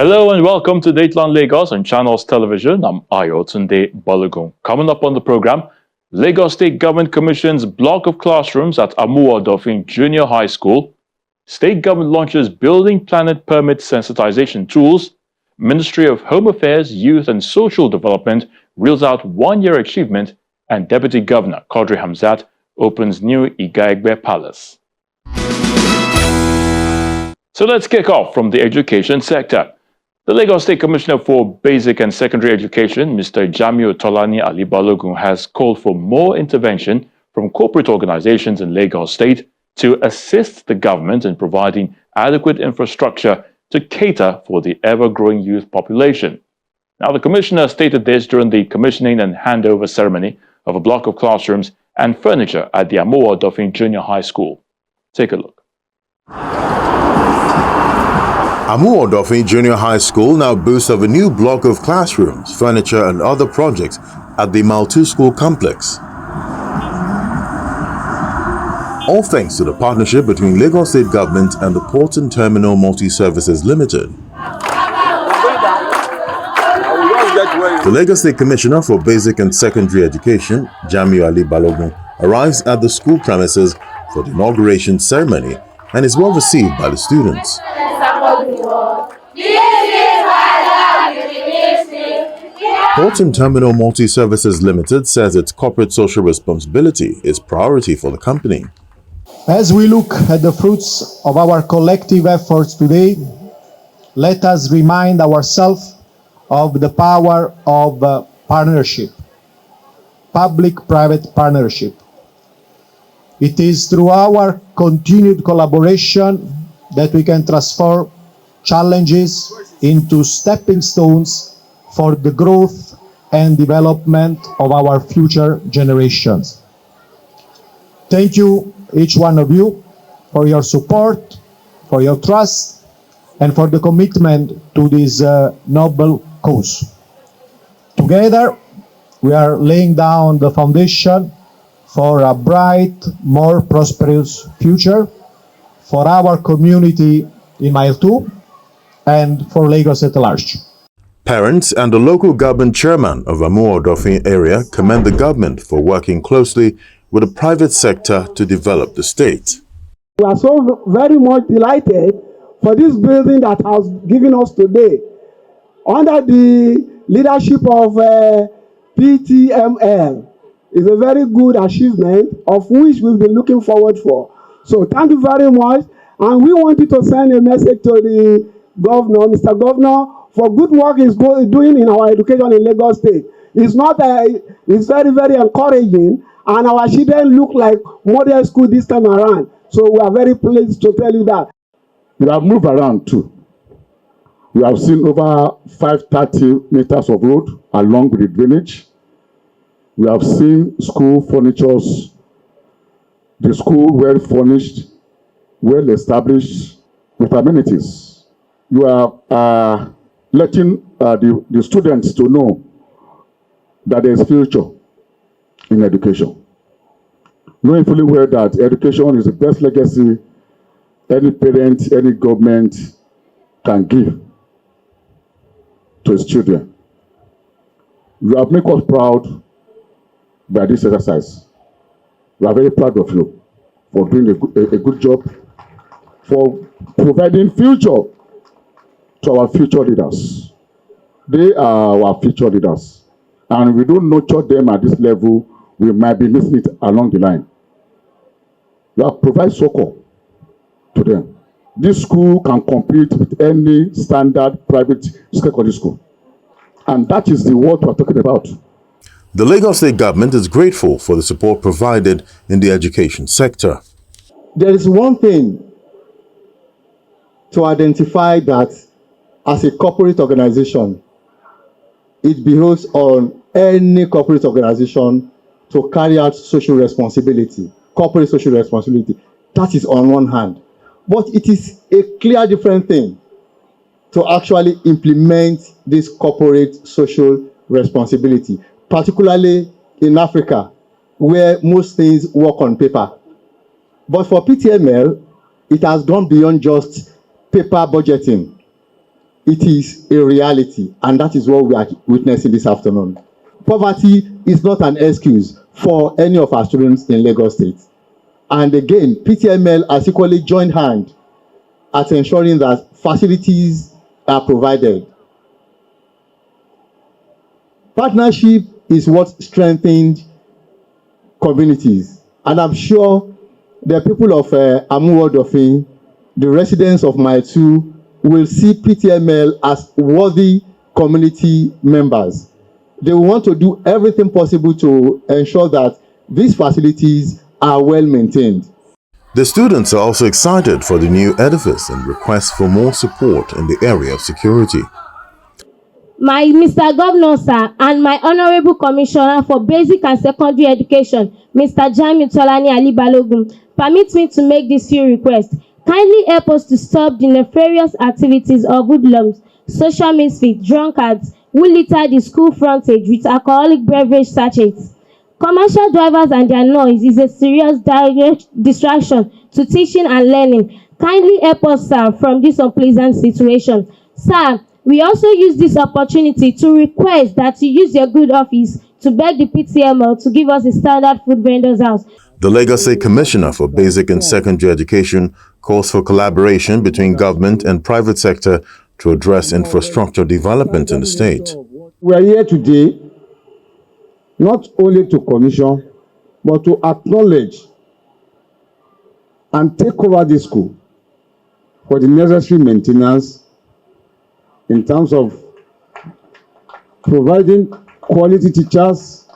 Hello and welcome to Dateline Lagos on Channels Television. I'm Ayotunde Balogun. Coming up on the program, Lagos State Government commissions block of classrooms at Amuwo-Odofin Junior High School. State government launches building planet permit sensitization tools. Ministry of Home Affairs, Youth and Social Development reels out one-year achievement, and Deputy Governor Quadri Hamzat opens new Iga-Egbe Palace. So let's kick off from the education sector. The Lagos State Commissioner for Basic and Secondary Education, Mr. Jamiu Tolani Ali Balogun, has called for more intervention from corporate organizations in Lagos State to assist the government in providing adequate infrastructure to cater for the ever-growing youth population. Now, the Commissioner stated this during the commissioning and handover ceremony of a block of classrooms and furniture at the Amuwo-Odofin Junior High School. Take a look. Amuwo-Odofin Junior High School now boasts of a new block of classrooms, furniture and other projects at the Maltu School complex. All thanks to the partnership between Lagos State Government and the Port and Terminal Multi-Services Limited. The Lagos State Commissioner for Basic and Secondary Education, Jamiu Ali Balogun, arrives at the school premises for the inauguration ceremony and is well received by the students. Port and Terminal Multi-Services Limited says its corporate social responsibility is priority for the company. As we look at the fruits of our collective efforts today, let us remind ourselves of the power of partnership, public-private partnership. It is through our continued collaboration that we can transform challenges into stepping stones for the growth and development of our future generations. Thank you, each one of you, for your support, for your trust, and for the commitment to this noble cause. Together, we are laying down the foundation for a bright, more prosperous future for our community in Mile 2 and for Lagos at large. Parents and the local government chairman of Amuwo-Odofin area commend the government for working closely with the private sector to develop the state. We are so very much delighted for this building that has given us today. Under the leadership of PTML, is a very good achievement of which we've been looking forward for. So thank you very much. And we wanted to send a message to the governor, Mr. Governor, for good work he's doing in our education in Lagos State. It's very, very encouraging, and our children look like model school this time around. So we are very pleased to tell you that. We have moved around too. We have seen over 530 meters of road along with the drainage. We have seen school furnitures, the school well furnished, well established with amenities. You are letting the students to know that there is future in education. Knowing fully well that education is the best legacy any parent, any government can give to its children. You have made us proud by this exercise. We are very proud of you for doing a good job, for providing future to our future leaders. They are our future leaders. And if we don't nurture them at this level, we might be missing it along the line. We have provided succor to them. This school can compete with any standard private secondary school. And that is the word we're talking about. The Lagos State government is grateful for the support provided in the education sector. There is one thing to identify that as a corporate organization, it behoves on any corporate organization to carry out social responsibility, corporate social responsibility. That is on one hand. But it is a clear different thing to actually implement this corporate social responsibility, particularly in Africa, where most things work on paper. But for PTML, it has gone beyond just paper budgeting. it is a reality, and that is what we are witnessing this afternoon. Poverty is not an excuse for any of our students in Lagos State. And again, PTML has equally joined hand at ensuring that facilities are provided. Partnership is what strengthened communities. And I'm sure the people of Amuwo-Odofin, the residents of Mile 2, will see PTML as worthy community members. They will want to do everything possible to ensure that these facilities are well maintained. The students are also excited for the new edifice and request for more support in the area of security. My Mr. Governor, sir, and my Honorable Commissioner for Basic and Secondary Education, Mr. Jamiu Tolani Ali Balogun, permit me to make this few requests. Kindly help us to stop the nefarious activities of hoodlums, social misfits, drunkards, who litter the school frontage with alcoholic beverage sachets. Commercial drivers and their noise is a serious distraction to teaching and learning. Kindly help us, sir, from this unpleasant situation. Sir, we also use this opportunity to request that you use your good office to beg the PTML to give us a standard food vendor's house. The Lagos State Commissioner for Basic and Secondary Education calls for collaboration between government and private sector to address infrastructure development in the state. We are here today not only to commission, but to acknowledge and take over the school for the necessary maintenance in terms of providing quality teachers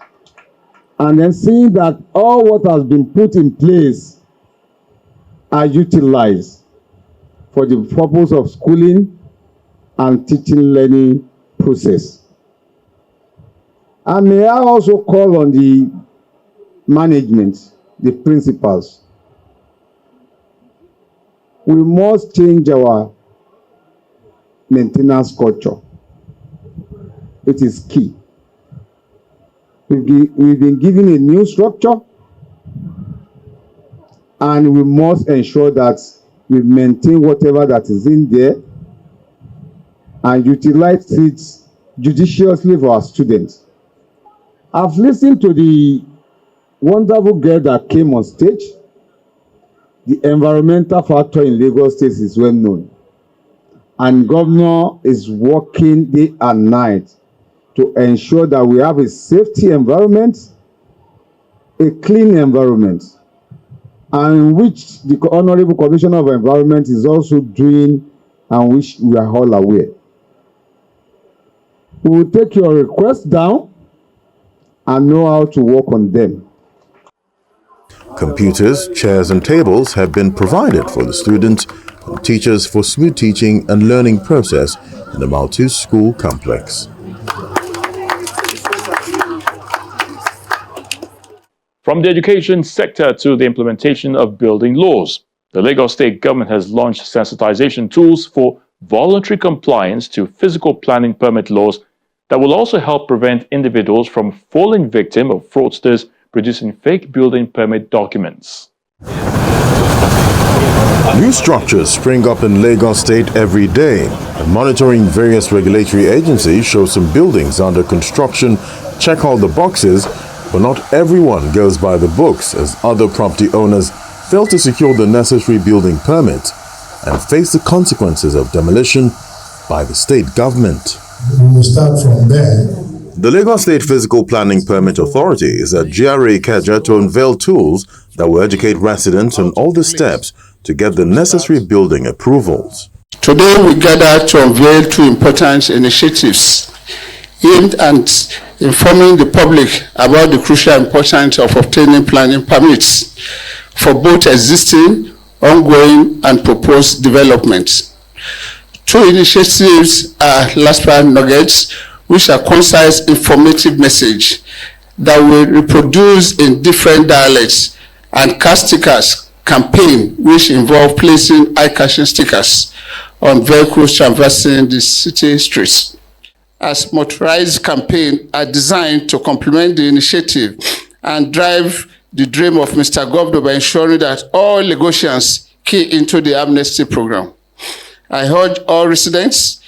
and then seeing that all what has been put in place are utilized for the purpose of schooling and teaching learning process. And may I also call on the management, the principals. We must change our maintenance culture. It is key. We've been given a new structure, and we must ensure that we maintain whatever that is in there and utilize it judiciously for our students. I've listened to the wonderful girl that came on stage. The environmental factor in Lagos State is well known. And Governor is working day and night to ensure that we have a safety environment, a clean environment, and which the Honorable Commissioner of Environment is also doing and which we are all aware. We will take your requests down and know how to work on them. Computers, chairs and tables have been provided for the students and teachers for smooth teaching and learning process in the multi-school complex. From the education sector to the implementation of building laws, the Lagos State government has launched sensitization tools for voluntary compliance to physical planning permit laws that will also help prevent individuals from falling victim of fraudsters producing fake building permit documents. New structures spring up in Lagos State every day, and monitoring various regulatory agencies show some buildings under construction check all the boxes, but not everyone goes by the books, as other property owners fail to secure the necessary building permits and face the consequences of demolition by the state government. We will start from there. The Lagos State Physical Planning Permit Authority is at GRA Ikeja to unveil tools that will educate residents on all the steps to get the necessary building approvals. Today we gather to unveil two important initiatives aimed at informing the public about the crucial importance of obtaining planning permits for both existing, ongoing and proposed developments. Two initiatives are last part nuggets, which are concise, informative message that will reproduce in different dialects, and car stickers campaign, which involve placing eye-catching stickers on vehicles traversing the city streets. As motorized campaign are designed to complement the initiative and drive the dream of Mr. Govt by ensuring that all Lagosians key into the amnesty program. I urge all residents,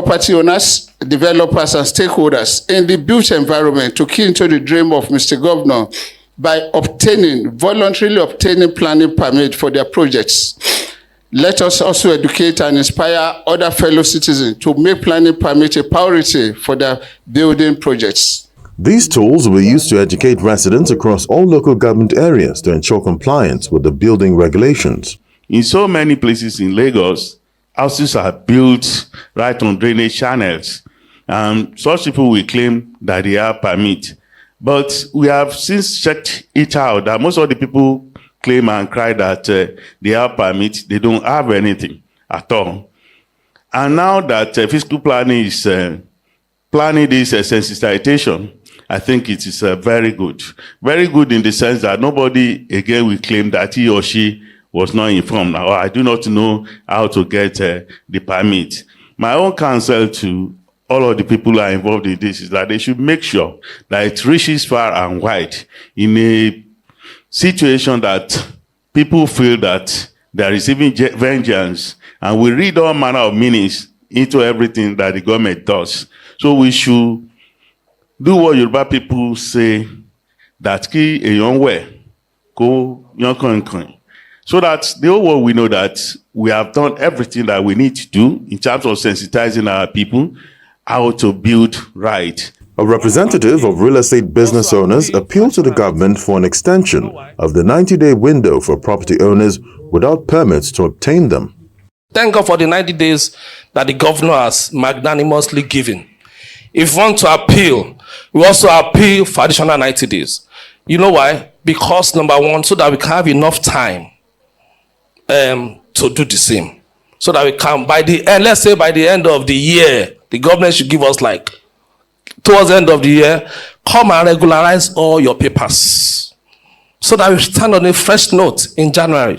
property owners, developers, and stakeholders in the built environment to key into the dream of Mr. Governor by voluntarily obtaining planning permit for their projects. Let us also educate and inspire other fellow citizens to make planning permit a priority for their building projects. These tools will be used to educate residents across all local government areas to ensure compliance with the building regulations. In so many places in Lagos, houses are built right on drainage channels. Such people will claim that they have permit. But we have since checked it out that most of the people claim and cry that they have permit, they don't have anything at all. And now that fiscal planning is planning this sensitization, I think it is very good. Very good in the sense that nobody again will claim that he or she was not informed. Now, I do not know how to get the permit. My own counsel to all of the people who are involved in this is that they should make sure that it reaches far and wide in a situation that people feel that they are receiving vengeance, and we read all manner of meanings into everything that the government does. So we should do what Yoruba people say, that ki eyan we ko yan kan, so that the whole world will know that we have done everything that we need to do in terms of sensitizing our people how to build right. A representative of real estate business owners appealed to the government for an extension of the 90-day window for property owners without permits to obtain them. Thank God for the 90 days that the governor has magnanimously given. If we want to appeal, we also appeal for additional 90 days. You know why? Because number one, so that we can have enough time to do the same. So that we can, by the end, let's say by the end of the year, the government should give us like, towards the end of the year, come and regularize all your papers. So that we stand on a fresh note in January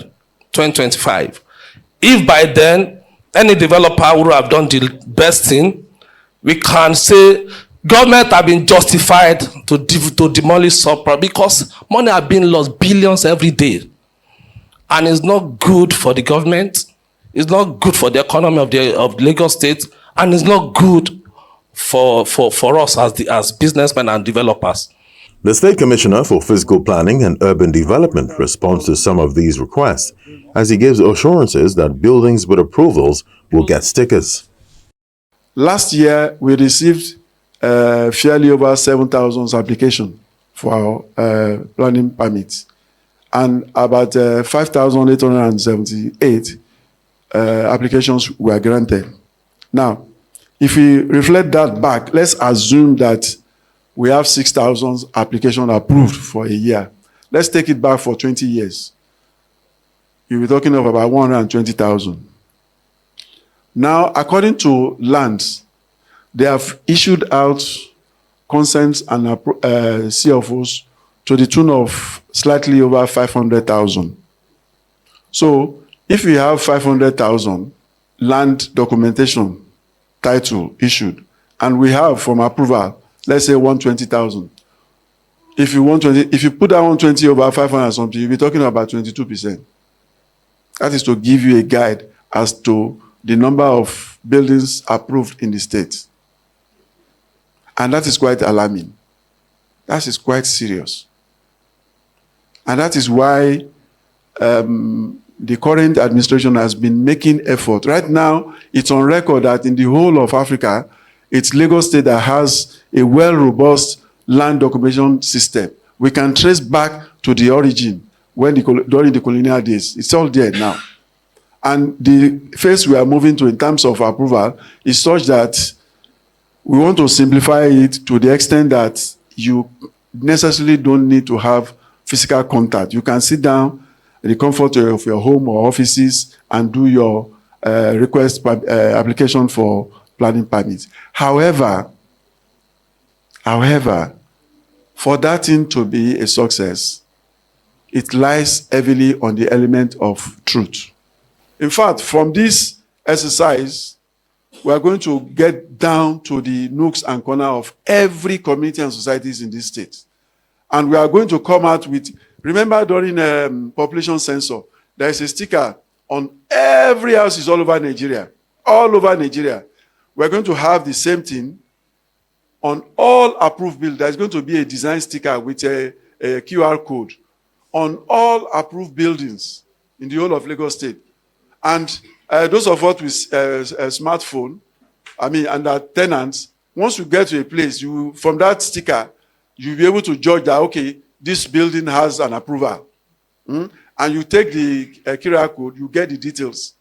2025. If by then, any developer would have done the best thing, we can say government have been justified to demolish subprime because money have been lost, billions every day. And it's not good for the government, it's not good for the economy of Lagos State, and it's not good for us as businessmen and developers. The State Commissioner for Physical Planning and Urban Development responds to some of these requests, as he gives assurances that buildings with approvals will get stickers. Last year, we received fairly over 7,000 applications for our planning permits, and about 5,878 applications were granted. Now, if we reflect that back, let's assume that we have 6,000 applications approved for a year. Let's take it back for 20 years. You'll be talking of about 120,000. Now, according to lands, they have issued out consents and CFOs to the tune of slightly over 500,000. So, if we have 500,000 land documentation title issued, and we have from approval, let's say 120,000. If you put that 120 over 500 something, you'll be talking about 22%. That is to give you a guide as to the number of buildings approved in the state. And that is quite alarming. That is quite serious. And that is why the current administration has been making effort. Right now, it's on record that in the whole of Africa, it's Lagos State that has a well-robust land documentation system. We can trace back to the origin during the colonial days. It's all there now. And the phase we are moving to in terms of approval is such that we want to simplify it to the extent that you necessarily don't need to have physical contact. You can sit down in the comfort of your home or offices and do your application for planning permits. However, for that thing to be a success, it lies heavily on the element of truth. In fact, from this exercise, we are going to get down to the nooks and corners of every community and societies in this state. And we are going to come out with, remember during population census, there is a sticker on every house all over Nigeria. All over Nigeria. we're going to have the same thing on all approved buildings. There's going to be a design sticker with a QR code on all approved buildings in the whole of Lagos State. And those of us with a smartphone, and our tenants, once you get to a place, from that sticker, you'll be able to judge that, okay, this building has an approval. And you take the QR code, you get the details.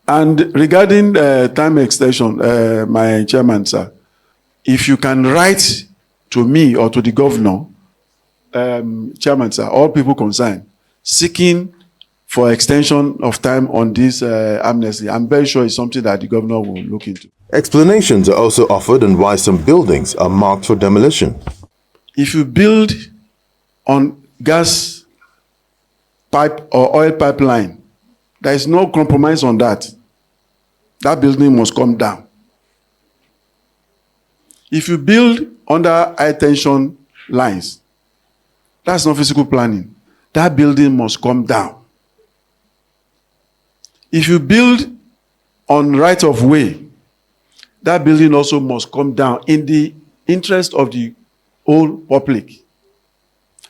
And regarding time extension, my chairman, sir, if you can write to me or to the governor, chairman, sir, all people concerned, seeking for extension of time on this amnesty, I'm very sure it's something that the governor will look into. Explanations are also offered on why some buildings are marked for demolition. If you build on gas pipe or oil pipeline, there is no compromise on that. That building must come down. If you build under high tension lines, that's not physical planning. That building must come down. If you build on right of way, that building also must come down in the interest of the whole public.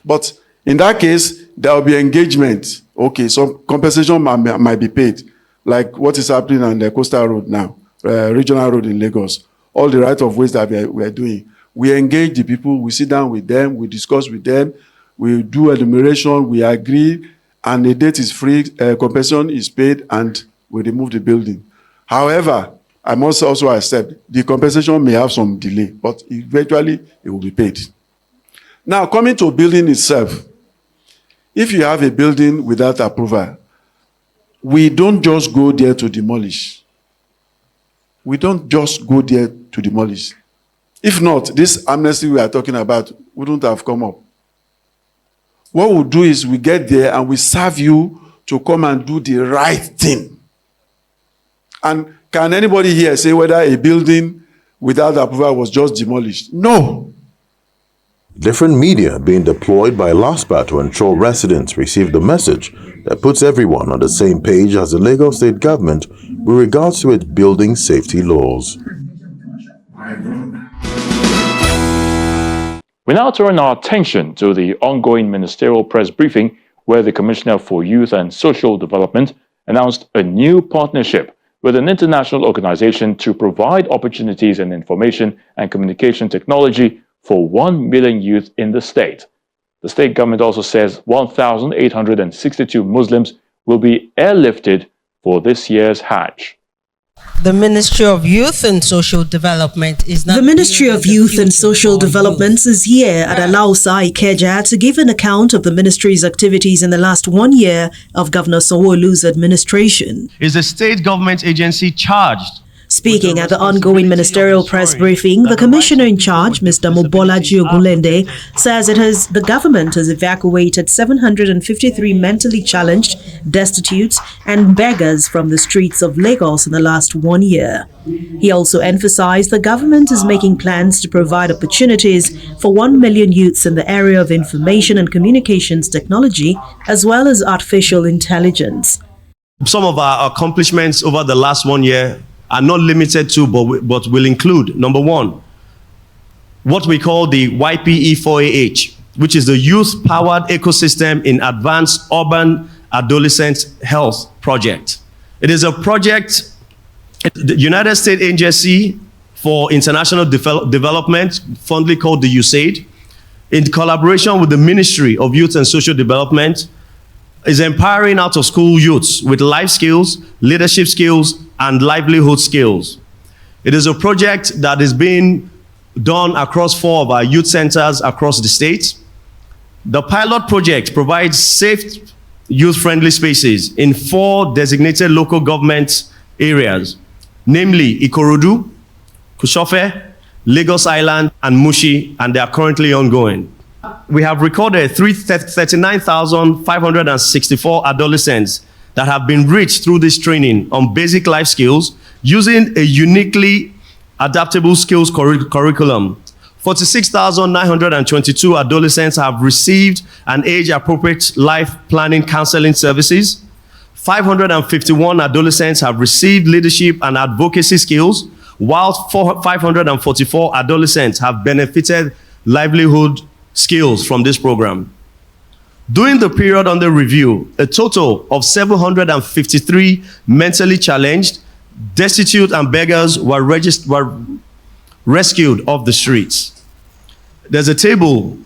But in that case, there will be engagement. Okay, some compensation might be paid, like what is happening on the coastal road now, regional road in Lagos. All the right of ways that we are doing. We engage the people, we sit down with them, we discuss with them, we do enumeration, we agree, and the date is free, compensation is paid, and we remove the building. However, I must also accept the compensation may have some delay, but eventually it will be paid. Now, coming to building itself, if you have a building without approval, we don't just go there to demolish. We don't just go there to demolish. If not, this amnesty we are talking about wouldn't have come up. What we'll do is we get there and we serve you to come and do the right thing. And can anybody here say whether a building without approval was just demolished? No. Different media being deployed by LASPA to ensure residents receive the message that puts everyone on the same page as the Lagos State government with regards to its building safety laws. We now turn our attention to the ongoing ministerial press briefing where the Commissioner for Youth and Social Development announced a new partnership with an international organization to provide opportunities in information and communication technology for 1 million youth in the state. The state government also says 1,862 Muslims will be airlifted for this year's Hajj. The Ministry of Youth and Social Development is now... The Ministry of Youth and Social Development is here at Alausa, Ikeja to give an account of the ministry's activities in the last 1 year of Governor Sanwo-Olu's administration. Is a state government agency charged? Speaking at the ongoing ministerial press briefing, the commissioner in charge, Mr. Mobolaji Ogunlende, says the government has evacuated 753 mentally challenged, destitute, and beggars from the streets of Lagos in the last 1 year. He also emphasized the government is making plans to provide opportunities for 1 million youths in the area of information and communications technology, as well as artificial intelligence. Some of our accomplishments over the last 1 year are not limited to, but will include, number one, what we call the YPE4AH, which is the Youth-Powered Ecosystem in Advanced Urban Adolescent Health Project. It is a project, the United States Agency for International Development, fondly called the USAID, in collaboration with the Ministry of Youth and Social Development, is empowering out-of-school youths with life skills, leadership skills, and livelihood skills. It is a project that is being done across 4 of our youth centers across the state. The pilot project provides safe, youth-friendly spaces in 4 designated local government areas, namely Ikorodu, Kushofe, Lagos Island, and Mushi, and they are currently ongoing. We have recorded 39,564 adolescents that have been reached through this training on basic life skills using a uniquely adaptable skills curriculum. 46,922 adolescents have received an age-appropriate life planning counseling services. 551 adolescents have received leadership and advocacy skills, while 544 adolescents have benefited livelihood skills from this program. During the period under review, a total of 753 mentally challenged, destitute, and beggars were rescued off the streets. There's a table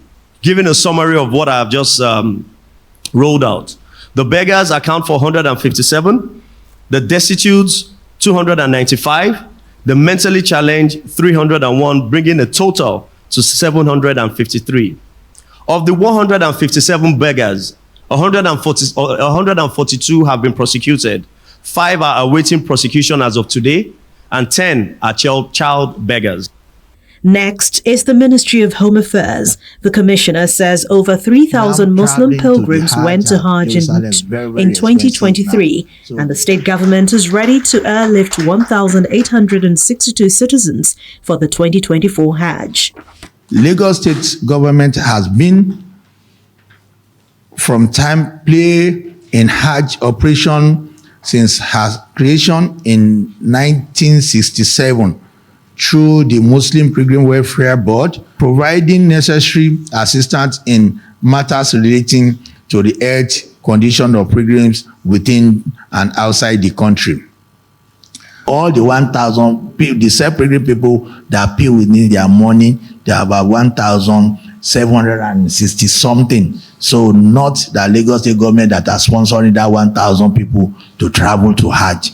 giving a summary of what I've just rolled out. The beggars account for 157, the destitutes 295, the mentally challenged 301, bringing a total to 753. Of the 157 beggars, 142 have been prosecuted. 5 are awaiting prosecution as of today, and 10 are child beggars. Next is the Ministry of Home Affairs. The commissioner says over 3,000 Muslim pilgrims went to Hajj in 2023, and the state government is ready to airlift 1,862 citizens for the 2024 Hajj. Lagos State government has been from time play in Hajj operation since her creation in 1967 through the Muslim Pilgrim Welfare Board, providing necessary assistance in matters relating to the health condition of pilgrims within and outside the country. All the 1,000 people, the self-pilgrim people that pay within their money, they are about 1,760 something. So not the Lagos State government that are sponsoring that 1,000 people to travel to Hajj.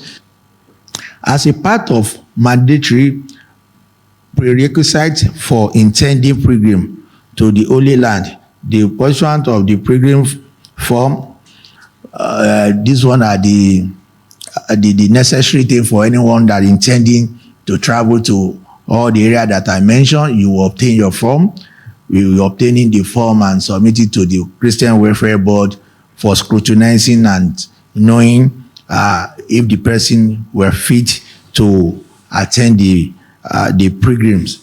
As a part of mandatory prerequisites for intending pilgrim to the Holy Land, the pursuant of the pilgrim form, this one are the necessary thing for anyone that intending to travel to all the area that I mentioned. You will obtain your form. We will obtaining the form and submit it to the Christian Welfare Board for scrutinizing and knowing if the person were fit to attend the pilgrims.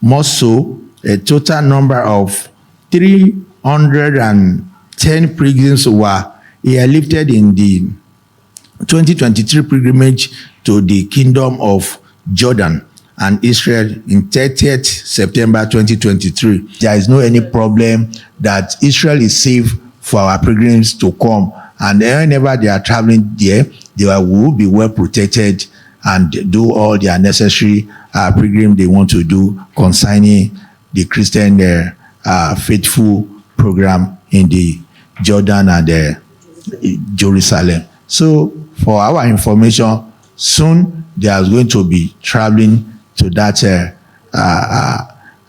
More so, a total number of 310 pilgrims were airlifted in the 2023 pilgrimage to the Kingdom of Jordan and Israel in 30th September 2023. There is no any problem that Israel is safe for our pilgrims to come, and whenever they are traveling there, they will be well protected and do all their necessary pilgrim they want to do concerning the Christian faithful program in the Jordan and Jerusalem. So for our information, soon they are going to be traveling to that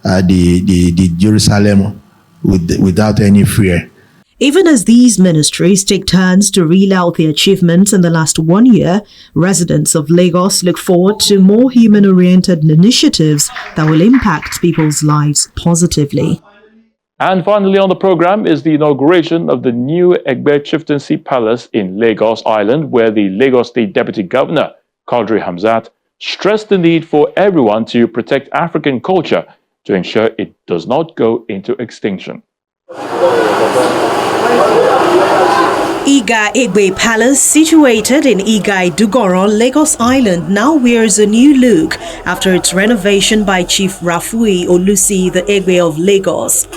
the Jerusalem without any fear. Even as these ministries take turns to reel out their achievements in the last 1 year, residents of Lagos look forward to more human-oriented initiatives that will impact people's lives positively. And finally on the program is the inauguration of the new Egbe Chieftaincy Palace in Lagos Island, where the Lagos State Deputy Governor, Quadri Hamzat, stressed the need for everyone to protect African culture to ensure it does not go into extinction. Iga Egbe Palace, situated in Iga Idugoro, Lagos Island, now wears a new look after its renovation by Chief Rafui Olusi, the Egbe of Lagos.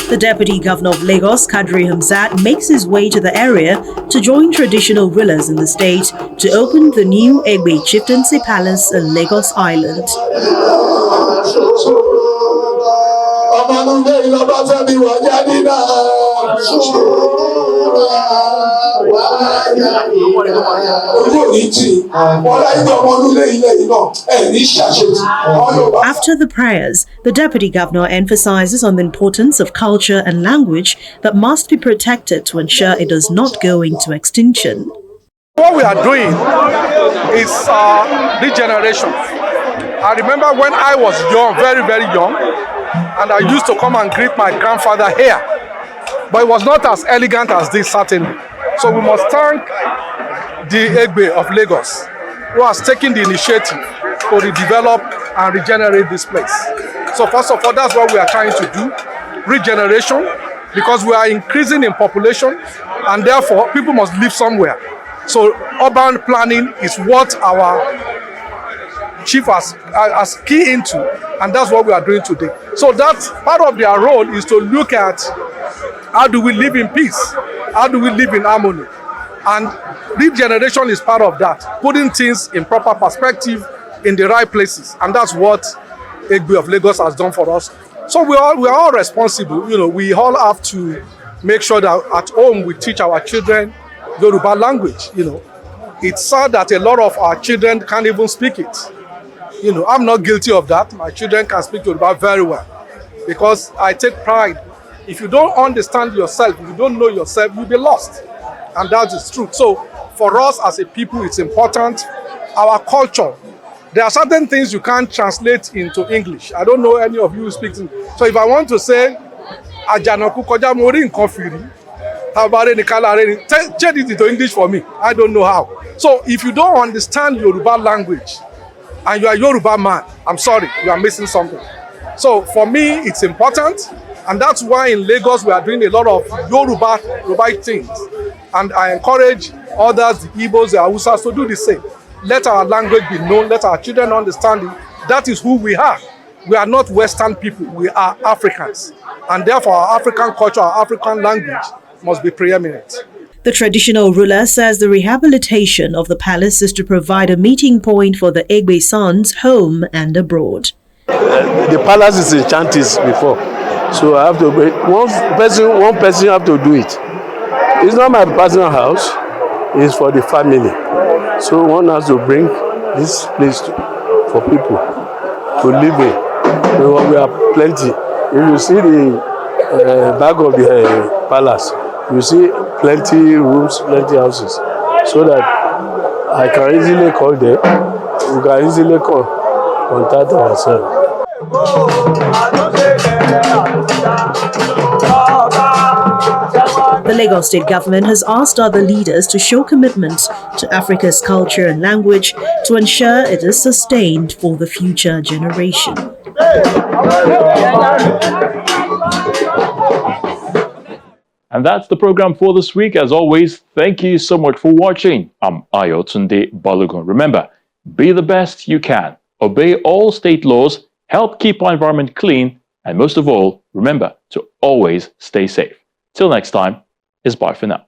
The Deputy Governor of Lagos, Quadri Hamzat, makes his way to the area to join traditional rulers in the state to open the new Egbe Chieftaincy Palace in Lagos Island. After the prayers, the Deputy Governor emphasizes on the importance of culture and language that must be protected to ensure it does not go into extinction. What we are doing is regeneration. I remember when I was young, very, very young, and I used to come and greet my grandfather here. But it was not as elegant as this, certainly. So we must thank the Egbe of Lagos, who has taken the initiative to redevelop and regenerate this place. So first of all, that's what we are trying to do, regeneration, because we are increasing in population and therefore people must live somewhere. So urban planning is what our chief has key into, and that's what we are doing today. So that's part of their role, is to look at how do we live in peace, how do we live in harmony, and regeneration is part of that, putting things in proper perspective in the right places, and that's what Egbe of Lagos has done for us. So we are all responsible. You know, we all have to make sure that at home we teach our children Yoruba language. You know, it's sad that a lot of our children can't even speak it. You know, I'm not guilty of that. My children can speak Yoruba very well because I take pride. If you don't understand yourself, if you don't know yourself, you'll be lost. And that is true. So for us as a people, it's important. Our culture, there are certain things you can't translate into English. I don't know any of you who speak English. So if I want to say, Ajanaku koja mori nkan firi, change it into English for me. I don't know how. So if you don't understand Yoruba language and you are Yoruba man, I'm sorry, you are missing something. So for me, it's important. And that's why in Lagos, we are doing a lot of Yoruba things. And I encourage others, the Igbos, the Hausas, to do the same. Let our language be known, let our children understand it. That is who we are. We are not Western people, we are Africans. And therefore our African culture, our African language must be preeminent. The traditional ruler says the rehabilitation of the palace is to provide a meeting point for the Egbe sons home and abroad. The palace is in Chantis before, so I have to wait. One person have to do it. It's not my personal house, it's for the family. So one has to bring this place for people to live in. So we have plenty. If you see the back of the palace, you see plenty rooms, plenty houses. So that I can easily call them. We can easily contact ourselves. The Lagos State government has asked other leaders to show commitment to Africa's culture and language to ensure it is sustained for the future generation. And that's the program for this week. As always, thank you so much for watching. I'm Ayotunde Balogun. Remember, be the best you can, obey all state laws, help keep our environment clean, and most of all, remember to always stay safe. Till next time, it's bye for now.